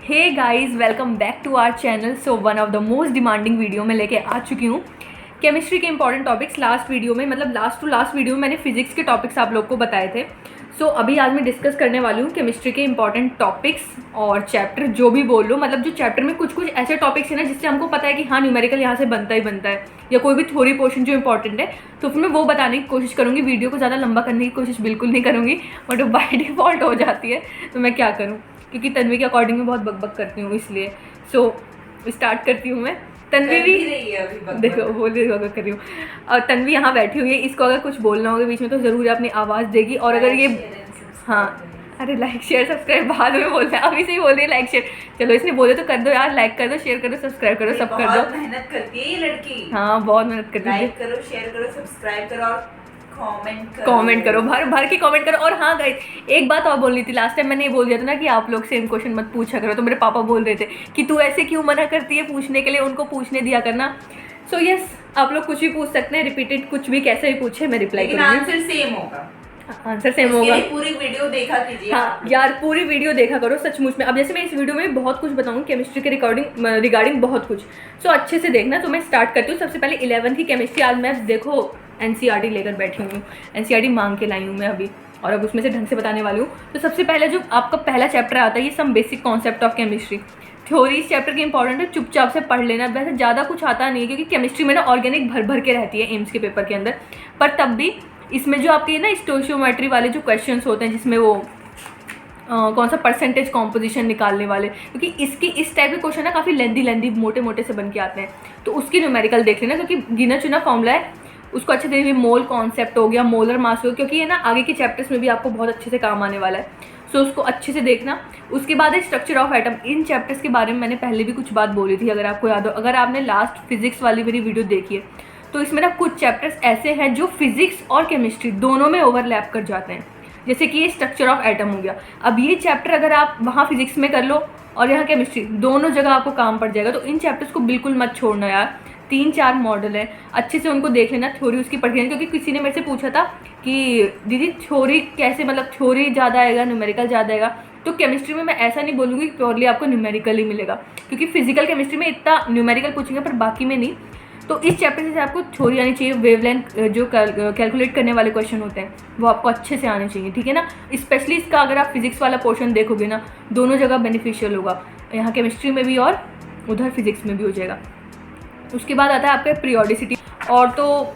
Hey guys, welcome back to our channel. So one of the most demanding video में लेके आ चुकी हूँ chemistry के इंपॉर्टेंट टॉपिक्स। लास्ट वीडियो में मतलब लास्ट वीडियो में मैंने फिजिक्स के टॉपिक्स आप लोग को बताए थे। सो अभी आज मैं डिस्कस करने वाली हूँ केमिस्ट्री के इंपॉर्टेंट टॉपिक्स और चैप्टर, जो भी बोल लो, मतलब जो चैप्टर में कुछ कुछ ऐसे टॉपिक्स हैं ना जिससे हमको पता है कि हाँ न्यूमेरिकल यहाँ से बनता ही बनता है, या कोई भी थ्योरी पोर्शन जो इंपॉर्टेंट है, तो फिर मैं वो बताने की कोशिश करूँगी। वीडियो को ज़्यादा लंबा करने की कोशिश बिल्कुल नहीं करूँगी, बट वो बाय डिफ़ॉल्ट हो जाती है, तो मैं क्या करूँ, क्योंकि तन्वी के अकॉर्डिंग मैं बहुत बकबक करती हूँ, इसलिए सो स्टार्ट करती हूँ मैं। तन्वी भी देखो बोल कर रही हूँ, और तन्वी यहाँ बैठी हुई है। इसको अगर कुछ बोलना होगा बीच में तो ज़रूर अपनी आवाज़ देगी। और अगर ये हाँ, अरे लाइक शेयर सब्सक्राइब बाद में बोलना है, अभी से ही बोल रही है लाइक शेयर। चलो इसने बोले तो कर दो यार, लाइक कर दो, शेयर कर दो, सब्सक्राइब करो, सब कर दो। मेहनत करती है ये लड़की। हाँ बहुत मेहनत करती है। लाइक करो, शेयर करो, सब्सक्राइब करो और कमेंट करो, भर भर के कमेंट करो। और हाँ गाइस, एक बात और बोलनी थी। लास्ट टाइम मैंने ये बोल दिया था ना कि आप लोग सेम क्वेश्चन मत पूछा करो, तो मेरे पापा बोल रहे थे कि तू ऐसे क्यों मना करती है पूछने के लिए, उनको पूछने दिया करना। सो यस, आप लोग कुछ भी पूछ सकते हैं, रिपीटेड कुछ भी कैसे भी पूछे, मैं रिप्लाई करूँगी। आंसर सेम होगा, आंसर सेम होगा। पूरी वीडियो देखा कीजिए। हाँ यार, पूरी वीडियो देखा करो सचमुच में। अब जैसे मैं इस वीडियो में बहुत कुछ बताऊंगी केमिस्ट्री के रिगार्डिंग बहुत कुछ, सो अच्छे से देखना। तो मैं स्टार्ट करती हूँ। सबसे पहले 11th की केमिस्ट्री। आज मैं देखो NCERT लेकर बैठी हूँ, NCERT मांग के लाई हूँ मैं अभी, और अब उसमें से ढंग से बताने वाली हूँ। तो सबसे पहले जो आपका पहला चैप्टर आता है, ये some basic concept of chemistry. Theory इस चैप्टर की इंपॉर्टेंट है, चुपचाप से पढ़ लेना। वैसे ज़्यादा कुछ आता नहीं है, क्योंकि केमिस्ट्री में ना ऑर्गेनिक भर भर के रहती है एम्स के पेपर के अंदर, पर तब भी इसमें जो आपके ना स्टोइशियोमेट्री वाले जो क्वेश्चंस होते हैं, जिसमें वो कौन सा परसेंटेज कॉम्पोजिशन निकालने वाले, क्योंकि इसकी इस टाइप के क्वेश्चन ना काफ़ी लेंदी मोटे मोटे से बन के आते हैं, तो उसकी न्यूमेरिकल देख लेना। क्योंकि गिना चुना फॉर्मूला है, उसको अच्छे से, मोल कॉन्सेप्ट हो गया, मोलर मास हो गया, क्योंकि ये ना आगे के चैप्टर्स में भी आपको बहुत अच्छे से काम आने वाला है, सो उसको अच्छे से देखना। उसके बाद है structure of atom. In chapters के बारे में मैंने पहले भी कुछ बात बोली थी, अगर आपको याद हो। अगर आपने लास्ट फिजिक्स वाली मेरी वीडियो देखी है, तो इसमें ना कुछ चैप्टर्स ऐसे हैं जो फिजिक्स और केमिस्ट्री दोनों में ओवरलैप कर जाते हैं, जैसे कि ये स्ट्रक्चर ऑफ एटम हो गया। अब ये चैप्टर अगर आप वहाँ फिजिक्स में कर लो और यहाँ केमिस्ट्री, दोनों जगह आपको काम पड़ जाएगा। तो इन चैप्टर्स को बिल्कुल मत छोड़ना यार। 3-4 मॉडल है, अच्छे से उनको देख लेना। थ्योरी उसकी पढ़ लेना, क्योंकि किसी ने मेरे से पूछा था कि दीदी थ्योरी कैसे, मतलब थ्योरी ज़्यादा आएगा न्यूमेरिकल ज़्यादा आएगा। तो केमिस्ट्री में मैं ऐसा नहीं बोलूँगी कि प्योरली आपको न्यूमेरिकल ही मिलेगा, क्योंकि फिजिकल केमिस्ट्री में इतना न्यूमेरिकल पूछेंगे पर बाकी में नहीं। तो इस चैप्टर से आपको थ्योरी आनी चाहिए। वेवलेंथ जो कैलकुलेट करने वाले क्वेश्चन होते हैं वो आपको अच्छे से आने चाहिए, ठीक है ना। स्पेशली इसका अगर आप फिजिक्स वाला पोर्शन देखोगे ना, दोनों जगह बेनिफिशियल होगा, यहाँ केमिस्ट्री में भी और उधर फिजिक्स में भी हो जाएगा। उसके बाद आता है आपका पीरियोडिसिटी, और तो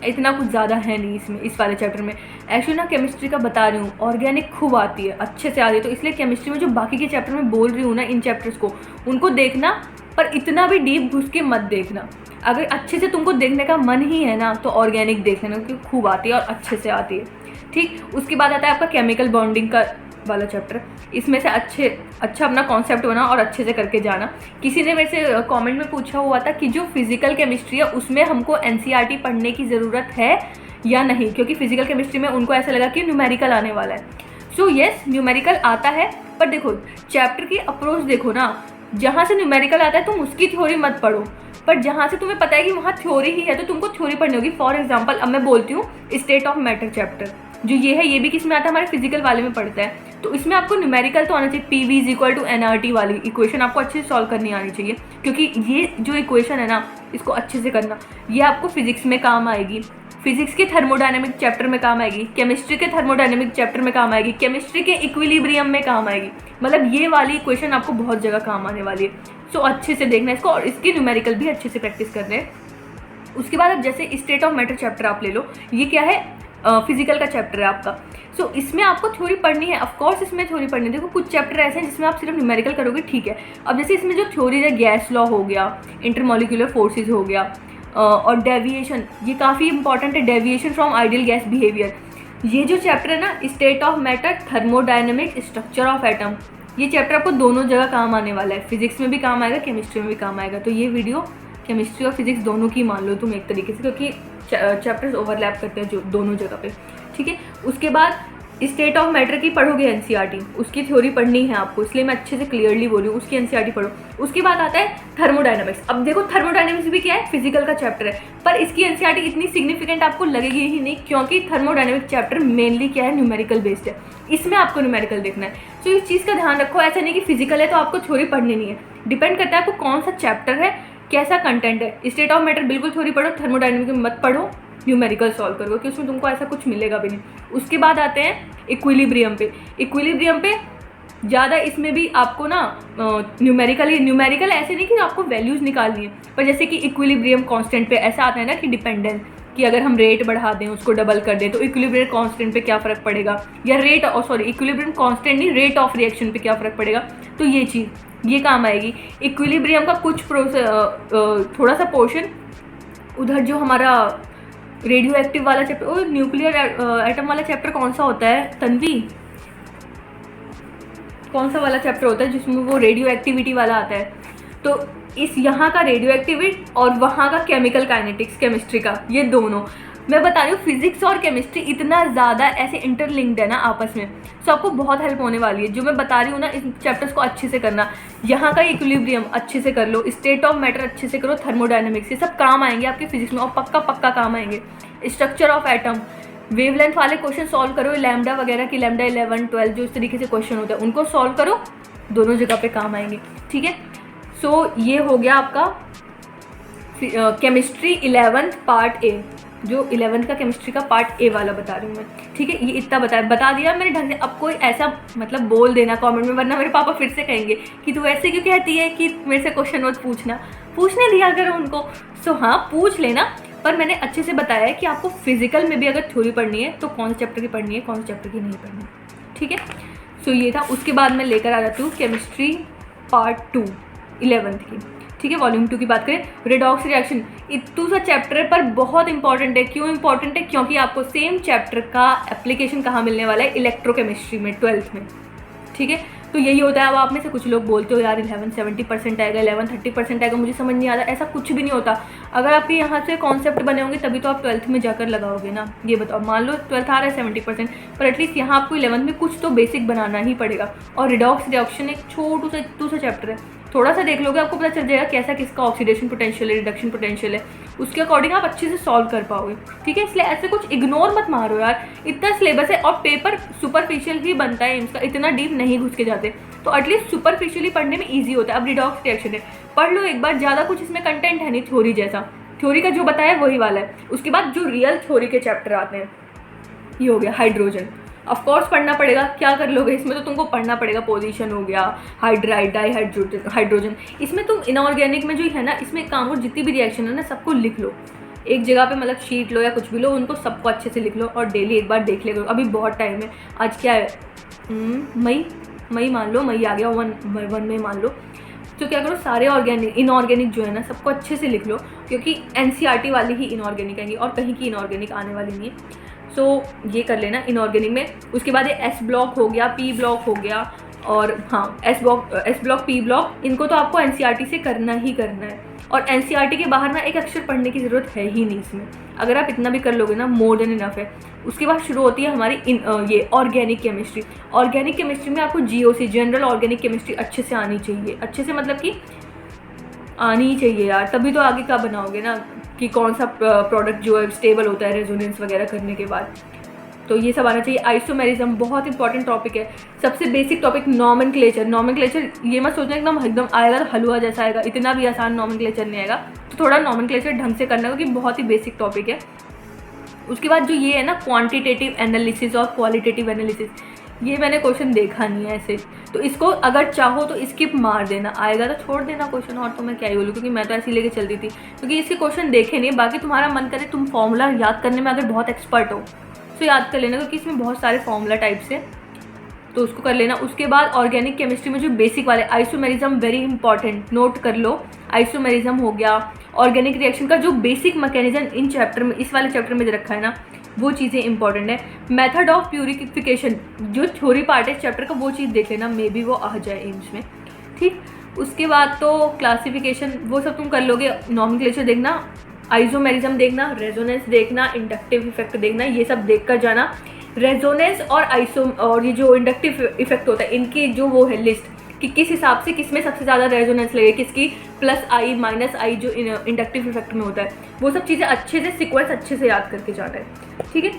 इतना कुछ ज़्यादा है नहीं इसमें, इस वाले चैप्टर में। एक्चुअली ना केमिस्ट्री का बता रही हूँ, ऑर्गेनिक खूब आती है, अच्छे से आती है, तो इसलिए केमिस्ट्री में जो बाकी के चैप्टर में बोल रही हूँ ना, इन चैप्टर्स को उनको देखना, पर इतना भी डीप घुस के मत देखना। अगर अच्छे से तुमको देखने का मन ही है ना, तो ऑर्गेनिक देख लेना, क्योंकि खूब आती है और अच्छे से आती है, ठीक। उसके बाद आता है आपका केमिकल बॉन्डिंग का वाला चैप्टर। इसमें से अच्छा अपना कॉन्सेप्ट बना और अच्छे से करके जाना। किसी ने मेरे से कमेंट में पूछा हुआ था कि जो फिजिकल केमिस्ट्री है उसमें हमको NCERT पढ़ने की ज़रूरत है या नहीं, क्योंकि फिजिकल केमिस्ट्री में उनको ऐसा लगा कि न्यूमेरिकल आने वाला है। सो येस, न्यूमेरिकल आता है, पर देखो चैप्टर की अप्रोच देखो ना, जहाँ से न्यूमेरिकल आता है तुम उसकी थ्योरी मत पढ़ो, पर जहाँ से तुम्हें पता है कि वहाँ थ्योरी ही है तो तुमको थ्योरी पढ़नी होगी। फॉर एग्जाम्पल अब मैं बोलती हूँ स्टेट ऑफ मैटर चैप्टर, जो ये है, ये भी किस में आता है, हमारे फिजिकल वाले में पढ़ता है। तो इसमें आपको न्यूमेरिकल तो आना चाहिए। PV=nRT वाली इक्वेशन आपको अच्छे से सॉल्व करनी आनी चाहिए, क्योंकि ये जो इक्वेशन है ना, इसको अच्छे से करना, ये आपको फिजिक्स में काम आएगी, फिजिक्स के थर्मोडायनेमिक चैप्टर में काम आएगी, केमिस्ट्री के थर्मोडायनेमिक चैप्टर में काम आएगी, केमिस्ट्री के इक्विलिब्रियम में काम आएगी। मतलब ये वाली इक्वेशन आपको बहुत जगह काम आने वाली है, सो अच्छे से देखना इसको, और इसकी न्यूमेरिकल भी अच्छे से प्रैक्टिस करना है। उसके बाद अब जैसे स्टेट ऑफ मैटर चैप्टर आप ले लो, ये क्या है, फिजिकल का चैप्टर है आपका। सो इसमें आपको थ्योरी पढ़नी है, ऑफकोर्स इसमें थ्योरी पढ़नी है। देखो कुछ चैप्टर ऐसे हैं जिसमें आप सिर्फ न्यूमेरिकल करोगे, ठीक है। अब जैसे इसमें जो थ्योरी है, गैस लॉ हो गया, इंटरमोलिकुलर फोर्सेज हो गया, और डेविएशन, ये काफ़ी इंपॉर्टेंट है, deviation from ideal gas behaviour. ये जो चैप्टर है ना, state of matter, thermodynamic, structure of atom, ये चैप्टर आपको दोनों जगह काम आने वाला है, फिजिक्स में भी काम आएगा, केमिस्ट्री में भी काम आएगा। तो ये वीडियो केमिस्ट्री और फिजिक्स दोनों की मान लो तुम एक तरीके से, क्योंकि चैप्टर्स ओवरलैप करते हैं जो दोनों जगह पे, ठीक है। उसके बाद स्टेट ऑफ मैटर की पढ़ोगे एनसीईआरटी, उसकी थ्योरी पढ़नी है आपको, इसलिए मैं अच्छे से क्लियरली बोल रही हूँ, उसकी एनसीईआरटी पढ़ो। उसके बाद आता है थर्मोडायनामिक्स। अब देखो थर्मोडायनामिक्स भी क्या है, फिजिकल का चैप्टर है, पर इसकी एनसीईआरटी इतनी सिग्निफिकेंट आपको लगेगी ही नहीं, क्योंकि थर्मोडायनामिक चैप्टर मेनली क्या है, न्यूमेरिकल बेस्ड है, इसमें आपको न्यूमेरिकल देखना है। तो इस चीज़ का ध्यान रखो, ऐसा नहीं कि फिजिकल है तो आपको थ्योरी पढ़नी नहीं है, डिपेंड करता है आपको कौन सा चैप्टर है, कैसा कंटेंट है। स्टेट ऑफ मैटर बिल्कुल थ्योरी पढ़ो, थर्मोडायनामिक मत पढ़ो, न्यूमेरिकल सॉल्व करो, क्योंकि उसमें तुमको ऐसा कुछ मिलेगा भी नहीं। उसके बाद आते हैं इक्विलिब्रियम पे। इक्विलिब्रियम पे ज़्यादा इसमें भी आपको ना न्यूमेरिकल ऐसे नहीं कि आपको वैल्यूज़ निकालनी है, पर जैसे कि इक्विलिब्रियम कांस्टेंट पे ऐसा आता है ना कि डिपेंडेंस, कि अगर हम रेट बढ़ा दें, उसको डबल कर दें, तो इक्विलिब्रियम कांस्टेंट पे क्या फ़र्क पड़ेगा, या इक्विलिब्रियम कांस्टेंट नहीं, रेट ऑफ रिएक्शन पे क्या फ़र्क पड़ेगा। तो ये चीज़ ये काम आएगी। इक्विलिब्रियम का कुछ थोड़ा सा पोर्शन उधर जो हमारा रेडियो एक्टिव वाला चैप्टर, और न्यूक्लियर एटम वाला चैप्टर कौन सा होता है तन्वी, कौन सा वाला चैप्टर होता है जिसमें वो रेडियो एक्टिविटी वाला आता है। तो इस यहाँ का रेडियो एक्टिविटी और वहाँ का केमिकल काइनेटिक्स, केमिस्ट्री का, ये दोनों मैं बता रही हूँ। फिजिक्स और केमिस्ट्री इतना ज़्यादा ऐसे इंटरलिंक्ड है ना आपस में, सो आपको बहुत हेल्प होने वाली है। जो मैं बता रही हूँ ना, इस चैप्टर्स को अच्छे से करना। यहाँ का इक्विलिब्रियम अच्छे से कर लो, स्टेट ऑफ मैटर अच्छे से करो, थर्मोडायनेमिक्स, ये सब काम आएंगे आपके फिजिक्स में, और पक्का काम आएंगे। स्ट्रक्चर ऑफ एटम, वेवलेंथ वाले क्वेश्चन सॉल्व करो, लैम्डा वगैरह की, लैम्डा 11, 12 जो इस तरीके से क्वेश्चन होते हैं उनको सॉल्व करो, दोनों जगह पे काम आएंगे। ठीक है, सो ये हो गया आपका केमिस्ट्री 11th पार्ट ए, जो 11th का केमिस्ट्री का पार्ट ए वाला बता रही हूँ मैं। ठीक है, ये इतना बता दिया मैंने ढंग से। अब कोई ऐसा मतलब बोल देना कमेंट में, वरना मेरे पापा फिर से कहेंगे कि तू ऐसे क्यों कहती है कि मेरे से क्वेश्चन मत पूछने दिया करो उनको। सो हाँ, पूछ लेना, पर मैंने अच्छे से बताया है कि आपको फिजिकल में भी अगर थ्योरी पढ़नी है तो कौन से चैप्टर की पढ़नी है, कौन से चैप्टर की नहीं पढ़नी है। ठीक है, सो ये था। उसके बाद मैं लेकर आ जाती हूँ केमिस्ट्री पार्ट 2 11th की। ठीक है, वॉल्यूम 2 की बात करें, रेडॉक्स रिएक्शन, इतू सा चैप्टर है पर बहुत इंपॉर्टेंट है। क्यों इंपॉर्टेंट है? क्योंकि आपको सेम चैप्टर का एप्लीकेशन कहाँ मिलने वाला है, इलेक्ट्रोकेमिस्ट्री में 12th में। ठीक है, तो यही होता है। अब आप में से कुछ लोग बोलते हो यार 11 70% आएगा, 11 30% आएगा, मुझे समझ नहीं आता। ऐसा कुछ भी नहीं होता। अगर आपके यहाँ से कॉन्सेप्ट बने होंगे तभी तो आप 12th में जाकर लगाओगे ना। ये बताओ, मान लो 12th आ रहा है 70%, पर एटलीस्ट यहाँ आपको 11th में कुछ तो बेसिक बनाना ही पड़ेगा। और रिडॉक्स रिएक्शन एक छोटू सा चैप्टर है, थोड़ा सा देख लोगे आपको पता चल जाएगा कैसा किसका ऑक्सीडेशन पोटेंशियल है, रिडक्शन पोटेंशियल है, उसके अकॉर्डिंग आप अच्छे से सॉल्व कर पाओगे। ठीक है, इसलिए ऐसे कुछ इग्नोर मत मारो यार, इतना सिलेबस है और पेपर सुपरफिशियल ही बनता है इसका, इतना डीप नहीं घुस के जाते, तो एटलीस्ट सुपरफिशियली पढ़ने में ईजी होता है। अब रिडॉक्स रिएक्शन है, पढ़ लो एक बार, ज़्यादा कुछ इसमें कंटेंट है नहीं थ्योरी जैसा, थ्योरी का जो बताया वही वाला है। उसके बाद जो रियल थ्योरी के चैप्टर आते हैं, ये हो गया हाइड्रोजन। ऑफ कोर्स पढ़ना पड़ेगा, क्या कर लोगे इसमें, तो तुमको पढ़ना पड़ेगा। पोजीशन हो गया, हाइड्राइड, हाइड्रोजन। इसमें तुम इनऑर्गेनिक में जो है ना, इसमें काम और जितनी भी रिएक्शन है ना सबको लिख लो एक जगह पे, मतलब शीट लो या कुछ भी लो, उनको सबको अच्छे से लिख लो और डेली एक बार देख ले करो। अभी बहुत टाइम है, आज क्या है, मई मान लो, मई आ गया, 1 में मान लो। तो क्या करो, सारे ऑर्गेनिक इनऑर्गेनिक जो है ना सबको अच्छे से लिख लो, क्योंकि एनसीईआरटी वाली ही इनऑर्गेनिक आएंगी और कहीं की इनऑर्गेनिक आने वाली नहीं है। सो ये कर लेना इनऑर्गेनिक में। उसके बाद ये एस ब्लॉक हो गया, पी ब्लॉक हो गया, और हाँ एस ब्लॉक पी ब्लॉक, इनको तो आपको एनसीईआरटी से करना ही करना है। और एनसीईआरटी के बाहर ना एक अक्षर पढ़ने की ज़रूरत है ही नहीं इसमें, अगर आप इतना भी कर लोगे ना मोर देन इनफ है। उसके बाद शुरू होती है हमारी ये ऑर्गेनिक केमिस्ट्री। ऑर्गेनिक केमिस्ट्री में आपको जीओसी, जनरल ऑर्गेनिक केमिस्ट्री अच्छे से आनी चाहिए, अच्छे से मतलब कि आनी ही चाहिए यार, तभी तो आगे का बनाओगे ना कि कौन सा प्रोडक्ट जो है स्टेबल होता है रेजोनेंस वगैरह करने के बाद, तो ये सब आना चाहिए। आइसोमेरिज्म बहुत इंपॉर्टेंट टॉपिक है। सबसे बेसिक टॉपिक नॉमेनक्लेचर, ये मत सोचना एकदम आएगा तो हलवा जैसा आएगा, इतना भी आसान नॉमेनक्लेचर नहीं आएगा, तो थोड़ा नॉमेनक्लेचर ढंग से करना, क्योंकि बहुत ही बेसिक टॉपिक है। उसके बाद जो ये है ना क्वांटिटेटिव एनालिसिस और क्वालिटेटिव एनालिसिस, ये मैंने क्वेश्चन देखा नहीं है ऐसे, तो इसको अगर चाहो तो स्किप मार देना, आएगा तो छोड़ देना क्वेश्चन, और तो मैं क्या ही बोलूँ, क्योंकि मैं तो ऐसे ही लेके चलती थी, क्योंकि इसके क्वेश्चन देखे नहीं। बाकी तुम्हारा मन करे, तुम फॉर्मूला याद करने में अगर बहुत एक्सपर्ट हो तो याद कर लेना, क्योंकि इसमें बहुत सारे फॉर्मूला टाइप्स है, तो उसको कर लेना। उसके बाद ऑर्गेनिक केमिस्ट्री में जो बेसिक वाले आइसोमेरिज्म, वेरी इंपॉर्टेंट, नोट कर लो। आइसोमेरिज्म हो गया, ऑर्गेनिक रिएक्शन का जो बेसिक मैकेनिज्म इन चैप्टर में, इस वाले चैप्टर में जो रखा है ना, वो चीज़ें इंपॉर्टेंट है। मेथड ऑफ प्यूरिफिकेशन जो थ्योरी पार्ट है चैप्टर का, वो चीज़ देख लेना, मे बी वो आ जाए एम्स में। ठीक, उसके बाद तो क्लासिफिकेशन वो सब तुम कर लोगे। नॉमेनक्लेचर देखना, आइसोमेरिज्म देखना, रेजोनेंस देखना, इंडक्टिव इफेक्ट देखना, ये सब देख कर जाना। रेजोनेंस और आइसो और ये जो इंडक्टिव इफेक्ट होता है, इनकी जो वो है लिस्ट कि किस हिसाब से किस में सबसे ज़्यादा रेजोनेंस लगे, किसकी प्लस आई माइनस आई जो इंडक्टिव इफेक्ट में होता है, वो सब चीज़ें अच्छे से सीक्वेंस अच्छे से याद करके जाना है, ठीक है।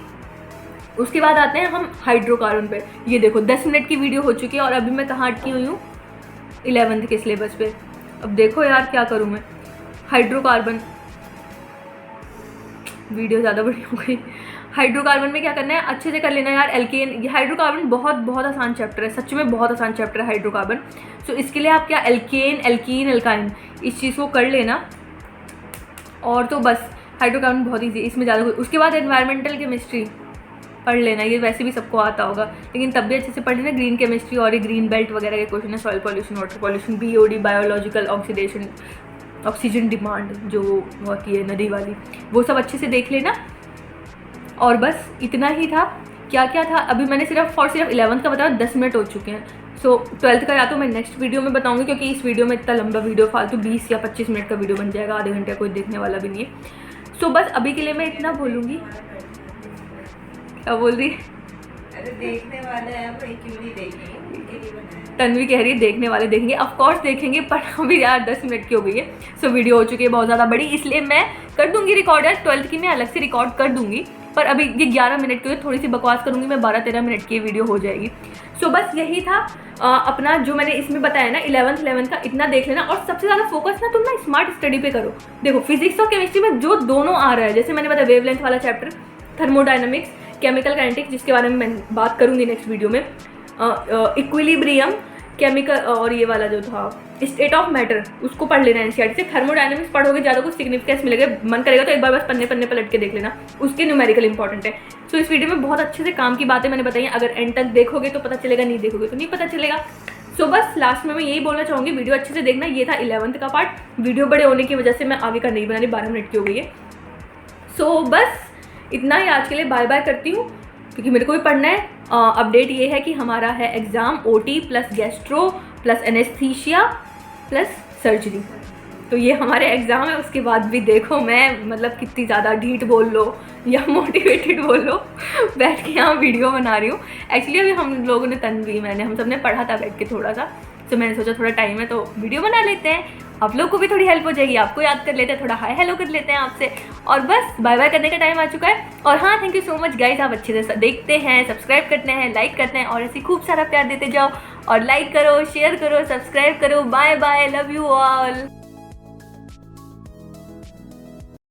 उसके बाद आते हैं हम हाइड्रोकार्बन पे। ये देखो 10 मिनट की वीडियो हो चुकी है और अभी मैं कहाँ अटकी हुई हूँ, 11th के सिलेबस पे। अब देखो यार क्या करूँ मैं। हाइड्रोकार्बन, वीडियो ज़्यादा बड़ी हो गई। हाइड्रोकार्बन में क्या करना है, अच्छे से कर लेना यार। एल्केन, ये हाइड्रोकार्बन बहुत बहुत आसान चैप्टर है, सच में बहुत आसान चैप्टर है हाइड्रोकार्बन। सो इसके लिए आप क्या, एल्केन, एल्कीन, एल्काइन, इस चीज़ को कर लेना और तो बस। हाइड्रोकार्बन बहुत ईजी, इसमें ज़्यादा। उसके बाद एनवायरमेंटल केमिस्ट्री पढ़ लेना, ये वैसे भी सबको आता होगा लेकिन तब भी अच्छे से पढ़ लेना। ग्रीन केमिस्ट्री और ये ग्रीन बेल्ट वगैरह के क्वेश्चन है, soil pollution, water pollution, BOD, biological oxidation, oxygen demand जो होती है नदी वाली, वो सब अच्छे से देख लेना। और बस इतना ही था। क्या क्या था अभी मैंने सिर्फ 11th का बताया, 10 मिनट हो चुके हैं। सो 12th का या तो मैं नेक्स्ट वीडियो में बताऊंगी, क्योंकि इस वीडियो में इतना लंबा वीडियो फालतू 20 या 25 मिनट का वीडियो बन जाएगा, आधे घंटे कोई देखने वाला भी नहीं है। सो बस अभी के लिए मैं इतना बोलूँगी। क्या बोल रही? अरे देखने वाले हैं भाई, क्यों नहीं देखेंगे, उनके लिए बनाया है। तन्वी कह रही है देखने वाले देखेंगे, ऑफ कोर्स देखेंगे, पर अभी यार 10 मिनट की हो गई है। सो वीडियो हो चुकी है बहुत ज़्यादा बड़ी, इसलिए मैं कर दूंगी रिकॉर्ड यार। 12th की मैं अलग से रिकॉर्ड कर दूंगी, पर अभी ये 11 मिनट की थोड़ी सी बकवास करूंगी मैं, 12-13 मिनट की वीडियो हो जाएगी। सो बस यही था अपना जो मैंने इसमें बताया ना 11th का, इतना देख लेना। और सबसे ज़्यादा फोकस ना तुम ना स्मार्ट स्टडी पे करो। देखो फिजिक्स और केमिस्ट्री में जो दोनों आ रहा है, जैसे मैंने बताया वेवलेंथ वाला चैप्टर, थर्मोडायनामिक्स, केमिकल काइनेटिक्स जिसके बारे में मैं बात करूंगी नेक्स्ट वीडियो में, इक्विलिब्रियम, केमिकल, और ये वाला जो था स्टेट ऑफ मैटर, उसको पढ़ लेना एनसीईआरटी से। थर्मोडायनामिक्स पढ़ोगे ज़्यादा कुछ सिग्निफिकेंस मिलेगा, मन करेगा तो एक बार बस पन्ने पन्ने पलट के देख लेना, उसके न्यूमेरिकल इंपॉर्टेंट है। सो इस वीडियो में बहुत अच्छे से काम की बातें मैंने बताई, अगर एंड तक देखोगे तो पता चलेगा, नहीं देखोगे तो नहीं पता चलेगा। सो बस लास्ट में मैं यही बोलना चाहूँगी, वीडियो अच्छे से देखना। ये था 11th का पार्ट। वीडियो बड़े होने की वजह से मैं आगे का नहीं बना रही, 12 मिनट की हो गई है। सो बस इतना ही आज के लिए, बाय बाय करती हूँ क्योंकि मेरे को भी पढ़ना है। अपडेट ये है कि हमारा है exam OT plus gastro plus anaesthesia plus surgery, तो ये हमारे एग्ज़ाम है। उसके बाद भी देखो मैं मतलब कितनी ज़्यादा ढीठ बोल लो या मोटिवेटेड बोल लो, बैठ के यहाँ वीडियो बना रही हूँ। एक्चुअली अभी हम लोगों ने, तन्वी, मैंने, हम सब ने पढ़ा था बैठ के थोड़ा सा, तो मैंने सोचा थोड़ा टाइम है तो वीडियो बना लेते हैं, आप लोग को भी थोड़ी हेल्प हो जाएगी, आपको याद कर लेते हैं, थोड़ा हाय हेलो कर लेते हैं आपसे। और बस बाय बाय करने का टाइम आ चुका है। और हाँ, thank you so much guys, आप अच्छे से देखते हैं, सब्सक्राइब करते हैं, लाइक करते हैं और ऐसे खूब सारा प्यार देते जाओ। और लाइक करो, शेयर करो, सब्सक्राइब करो। Bye bye, love you all.